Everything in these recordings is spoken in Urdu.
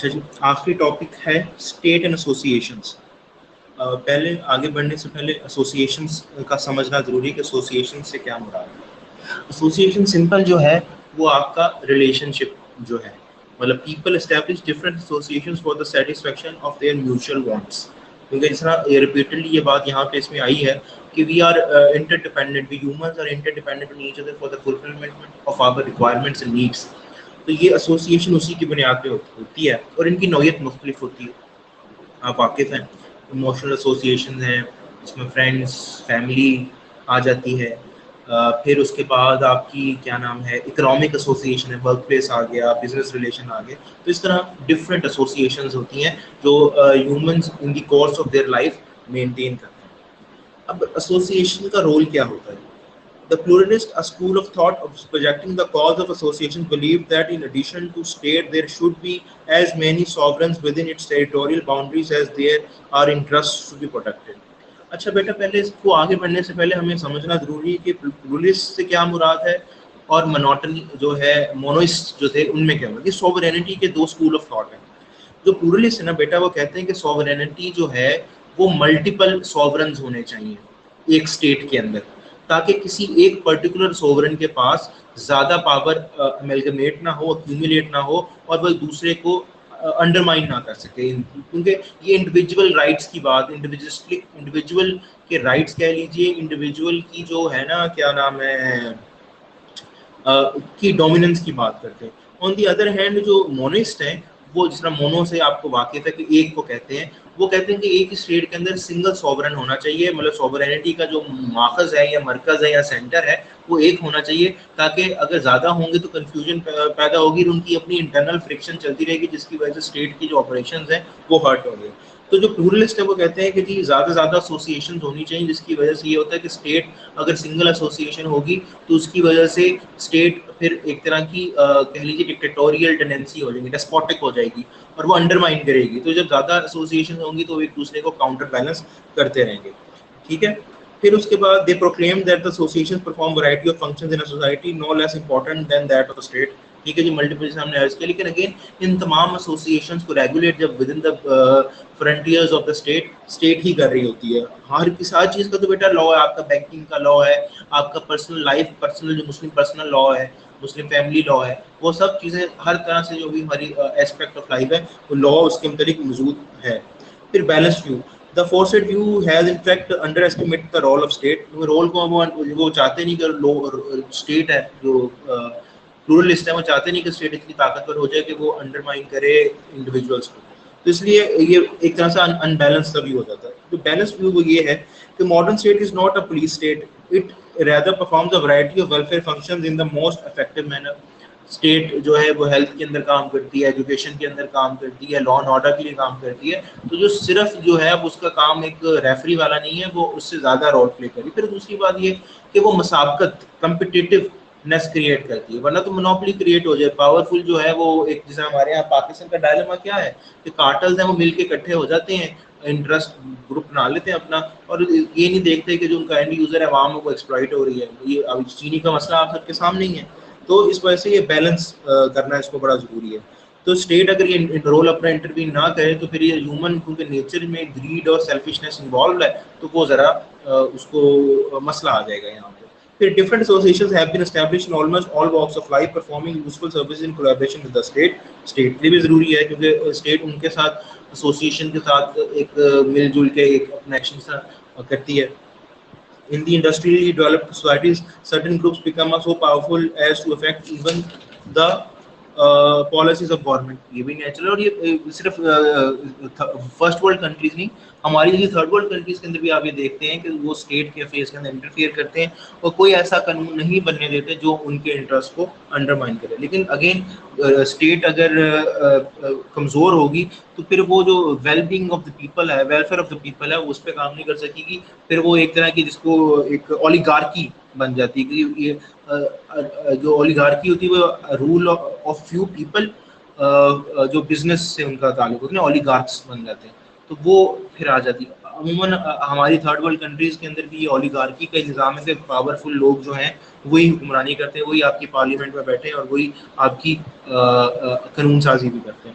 اچھا جی، آخری ٹاپک ہے اسٹیٹ اینڈ ایسوسیشنس. پہلے آگے بڑھنے سے پہلے ایسوسیشنس کا سمجھنا ضروری ہے کہ ایسوسیشن سے کیا مراد ہے. ایسوسیشن سمپل جو ہے وہ آپ کا ریلیشن شپ جو ہے، مطلب people establish different associations for the satisfaction of their mutual wants. کیونکہ اس طرح ریپیٹڈلی یہ بات یہاں پہ اس میں آئی ہے کہ we are interdependent, we humans are interdependent on each other for the fulfilment of our requirements and needs. تو یہ ایسوسیشن اسی کی بنیاد پہ ہوتی ہے اور ان کی نوعیت مختلف ہوتی ہے. آپ واقف ہیں، ایموشنل ایسوسیشن ہیں، اس میں فرینڈس، فیملی آ جاتی ہے. پھر اس کے بعد آپ کی کیا نام ہے اکنامک ایسوسیشن ہے، ورک پلیس آ گیا، بزنس ریلیشن آ گئے. تو اس طرح ڈفرینٹ ایسوسیشنز ہوتی ہیں جو humans in the course of their life maintain کرتے ہیں. اب ایسوسیشن کا رول کیا ہوتا ہے؟ The pluralist, a school of thought of projecting the cause of association, believed that in addition to state, there should be as many sovereigns within its territorial boundaries as there are interests to be protected. اچھا بیٹا، پہلے اس کو آگے بڑھنے سے پہلے ہمیں سمجھنا ضروری ہے کہ پلورلسٹ سے کیا مراد ہے اور مونوٹنی جو ہے، مونوئسٹ جو تھے ان میں کیا مراد. یہ سوورینٹی کے دو اسکول آف تھاٹ ہیں. جو پلورلسٹ ہے نا بیٹا، وہ کہتے ہیں کہ سوورینٹی جو ہے وہ ملٹیپل سوورنز ہونے چاہیے ایک اسٹیٹ کے اندر، تاکہ کسی ایک پرٹیکولر سوورن کے پاس زیادہ پاور امیلگمیٹ نہ ہو، ایکیومولیٹ نہ ہو، اور وہ دوسرے کو انڈرمائن نہ کر سکے. کیونکہ یہ انڈیویجول رائٹس کی بات، انڈیویجول کے رائٹس کہہ لیجیے، انڈیویجول کی جو ہے نا کیا نام ہے کی ڈومیننس کی بات کرتے ہیں. آن دی ادر ہینڈ جو مونسٹ ہیں، وہ جس طرح مونو سے آپ کو واقف ہے کہ ایک کو کہتے ہیں، وہ کہتے ہیں کہ ایک اسٹیٹ کے اندر سنگل سوورن ہونا چاہیے. مطلب سوورینٹی کا جو ماخذ ہے یا مرکز ہے یا سینٹر ہے وہ ایک ہونا چاہیے، تاکہ اگر زیادہ ہوں گے تو کنفیوژن پیدا ہوگی اور ان کی اپنی انٹرنل فرکشن چلتی رہے گی، جس کی وجہ سے اسٹیٹ کی جو آپریشنز ہیں وہ ہرٹ ہوں گے. تو جو پلورلسٹ ہے وہ کہتے ہیں کہ جی زیادہ سے زیادہ ایسوسیشنز ہونی چاہیے، جس کی وجہ سے یہ ہوتا ہے کہ اسٹیٹ اگر سنگل ایسوسیشن ہوگی تو اس کی وجہ سے اسٹیٹ پھر ایک طرح کی کہہ لیجیے ڈکٹیٹوریل ٹینڈنسی ہو جائے گی، ڈیسپوٹک ہو جائے گی اور وہ انڈرمائن کرے گی. تو جب زیادہ ایسوسیشن ہوں گی تو وہ ایک دوسرے کو کاؤنٹر بیلنس کرتے رہیں گے. ٹھیک ہے. پھر اس کے بعد they proclaim that the associations perform variety of functions in a society no less important than that of the state. ٹھیک ہے جی، ملٹیپل جیسے ہم نے عرض کیا، لیکن اگین ان تمام ایسوسیشنس کو ریگولیٹ جب within the frontiers of the state ہی کر رہی ہوتی ہے. ہر چیز کا تو بیٹا لا ہے، آپ کا بینکنگ کا لا ہے، آپ کا پرسنل لائف، پرسنل جو مسلم پرسنل لا ہے، مسلم فیملی لا ہے، وہ سب چیزیں ہر طرح سے جو بھی ہماری ایسپیکٹ آف لائف ہے وہ لا اس کے متعلق موجود ہے. پھر balance view. The forced view has in fact underestimated the role of state. Role کو وہ چاہتے نہیں کہ اسٹیٹ ہے جو پلورلسٹ ہے، وہ چاہتے نہیں کہ اسٹیٹ اتنی طاقتور ہو جائے کہ وہ انڈرمائن کرے انڈیویجولس کو. تو اس لیے یہ ایک طرح سے ان بیلنس کا ویو ہو جاتا ہے. جو بیلنس ویو وہ یہ ہے کہ modern state is not a police state, it rather performs a variety of welfare functions in the most effective manner. State جو ہے وہ ہیلتھ کے اندر کام کرتی ہے، ایجوکیشن کے اندر کام کرتی ہے، لا اینڈ آرڈر کے لیے کام کرتی ہے. تو جو صرف جو ہے اس کا کام ایک ریفری والا نہیں ہے، وہ اس سے زیادہ رول پلے کری. پھر دوسری بات یہ کہ وہ مسابقت، کمپٹیٹیونیس کریٹ کرتی ہے، ورنہ تو مونوپلی کریٹ ہو جائے. پاورفل جو ہے وہ ایک، جیسے ہمارے یہاں پاکستان کا ڈائلما کیا ہے کہ کارٹلز ہیں وہ مل کے اکٹھے ہو جاتے ہیں، انٹرسٹ گروپ بنا لیتے ہیں اپنا، اور یہ نہیں دیکھتے کہ جو ان کا اینڈ یوزر ہے عوام وہ ایکسپلائٹ ہو رہی ہے. یہ اب چینی کا مسئلہ آپ سب کے سامنے ہی ہے. تو اس وجہ سے یہ بیلنس کرنا اس کو بڑا ضروری ہے. تو اسٹیٹ اگر یہ رول اپنا انٹروین نہ کرے تو پھر یہ ہیومن کیونکہ نیچر میں گریڈ اور سیلفشنس انوالوڈ ہے، تو وہ ذرا اس کو مسئلہ آ جائے گا یہاں پہ. پھر different associations have been established in almost all walks of life performing useful services in collaboration with the state. State کے لیے بھی ضروری ہے کیونکہ اسٹیٹ ان کے ساتھ ایسوسیشن کے ساتھ ایک مل جل کے ایک اپنا ایکشن کرتی ہے. In the industrially developed societies, certain groups become so powerful as to affect even the policies of government. یہ بھی نیچرل، اور یہ صرف فرسٹ ورلڈ کنٹریز نہیں، ہماری جو تھرڈ ورلڈ کنٹریز کے اندر بھی آپ یہ دیکھتے ہیں کہ وہ اسٹیٹ کے افیئرس کے اندر انٹرفیئر کرتے ہیں اور کوئی ایسا قانون نہیں بننے دیتے جو ان کے انٹرسٹ کو انڈرمائن کرے. لیکن اگین اسٹیٹ اگر کمزور ہوگی تو پھر وہ جو well being of the people ہے، ویلفیئر آف دا پیپل ہے، اس پہ کام نہیں کر سکے گی. پھر وہ ایک طرح کی جس کو ایک اولیگارکی بن جاتی ہے کہ یہ جو اولیگارکی ہوتی ہے وہ رول آف فیو پیپل جو بزنس سے ان کا تعلق ہوتا ہے، اولیگارکس بن جاتے ہیں. تو وہ پھر آ جاتی ہے. عموماً ہماری تھرڈ ورلڈ کنٹریز کے اندر بھی یہ اولیگارکی کا نظام ہے کہ پاورفل لوگ جو ہیں وہی حکمرانی کرتے ہیں، وہی آپ کی پارلیمنٹ میں بیٹھے ہیں اور وہی آپ کی قانون سازی بھی کرتے ہیں.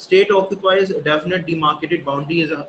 State occupies a definite demarcated boundary, is a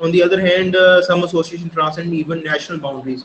On the other hand, some association transcend even national boundaries.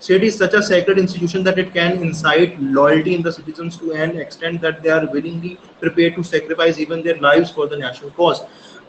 State is such a sacred institution that it can incite loyalty in the citizens to an extent that they are willingly prepared to sacrifice even their lives for the national cause.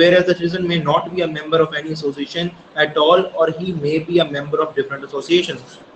whereas the citizen may not be a member of any association at all or he may be a member of different associations.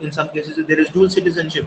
in some cases there is dual citizenship,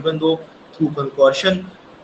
even though through concussion.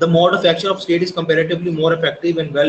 the mode of action of state is comparatively more effective and well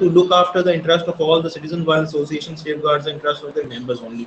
to look after the interest of all the citizens while association safeguards the interest of their members only.